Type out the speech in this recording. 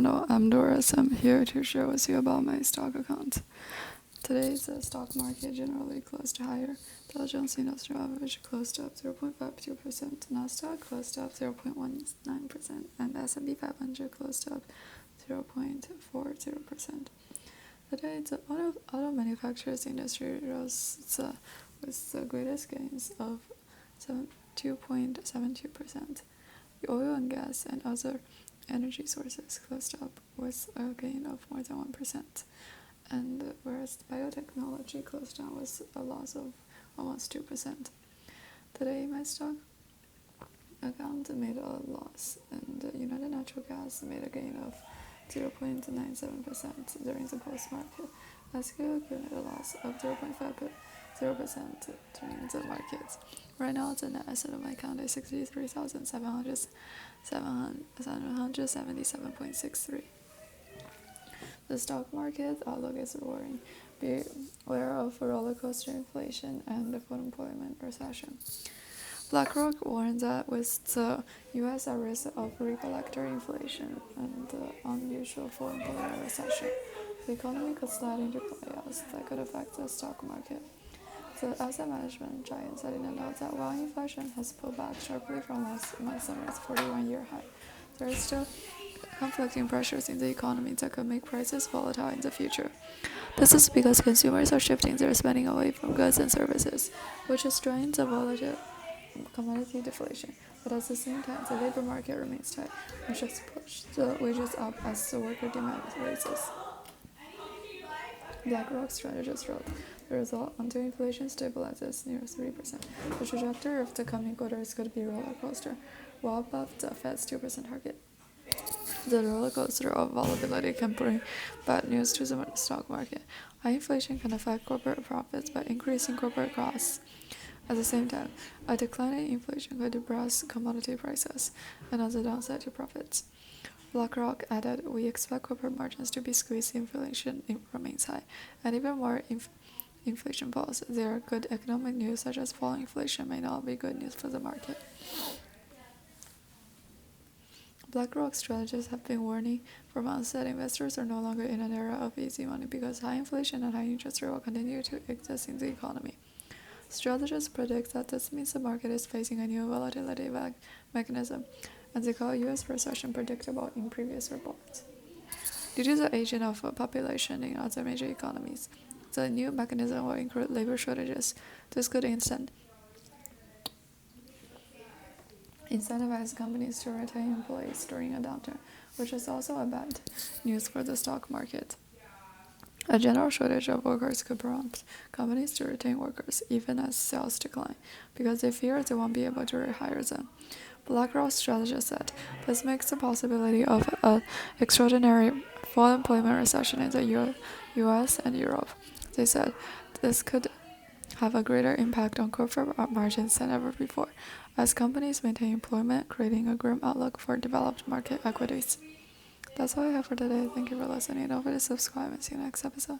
Hello, I'm Doris. I'm here to share with you about my stock account. Today's stock market generally closed higher. Dow Jones Industrial Average closed up 0.52%, Nasdaq closed up 0.19%, and S&P 500 closed up 0.40%. Today, the auto manufacturers industry rose with the greatest gains of 2.72%. The oil and gas and other energy sources closed up with a gain of more than 1%, and whereas biotechnology closed down with a loss of almost 2%. Today, my stock account made a loss, and United Natural Gas made a gain of 0.97% during the post-market. SQ made a loss of 0.50% during the market. Right now, the net asset of my account is 63,777.63. The stock market outlook is worrying. Beware of roller coaster inflation and the full employment recession. BlackRock warned that with the U.S. at risk of recollector inflation and the unusual full employment recession, the economy could slide into chaos that could affect the stock market. The asset management giant said in a note that while inflation has pulled back sharply from last month's summer's 41-year high, there are still conflicting pressures in the economy that could make prices volatile in the future. This is because consumers are shifting their spending away from goods and services, which is driving the volatile commodity deflation. But at the same time, the labor market remains tight, which has pushed the wages up as the worker demand rises. BlackRock strategist wrote, the result, until inflation stabilizes near 3%, the trajectory of the coming quarters could be a roller coaster, well above the Fed's 2% target. The roller coaster of volatility can bring bad news to the stock market. High inflation can affect corporate profits by increasing corporate costs. At the same time, a decline in inflation could depress commodity prices, and on the downside to profits. BlackRock added, we expect corporate margins to be squeezed if inflation remains high, and even more inflation falls. There are good economic news such as falling inflation may not be good news for the market. BlackRock strategists have been warning for months that investors are no longer in an era of easy money because high inflation and high interest rate will continue to exist in the economy. Strategists predict that this means the market is facing a new volatility mechanism, and they call U.S. recession predictable in previous reports. Due to the aging of a population in other major economies, the new mechanism will include labor shortages. This could incentivize companies to retain employees during a downturn, which is also a bad news for the stock market. A general shortage of workers could prompt companies to retain workers even as sales decline, because they fear they won't be able to rehire them. BlackRock strategists said this makes the possibility of an extraordinary full employment recession in the U.S. and Europe. They said this could have a greater impact on corporate margins than ever before, as companies maintain employment, creating a grim outlook for developed market equities. That's all I have for today. Thank you for listening. Don't forget to subscribe and see you next episode.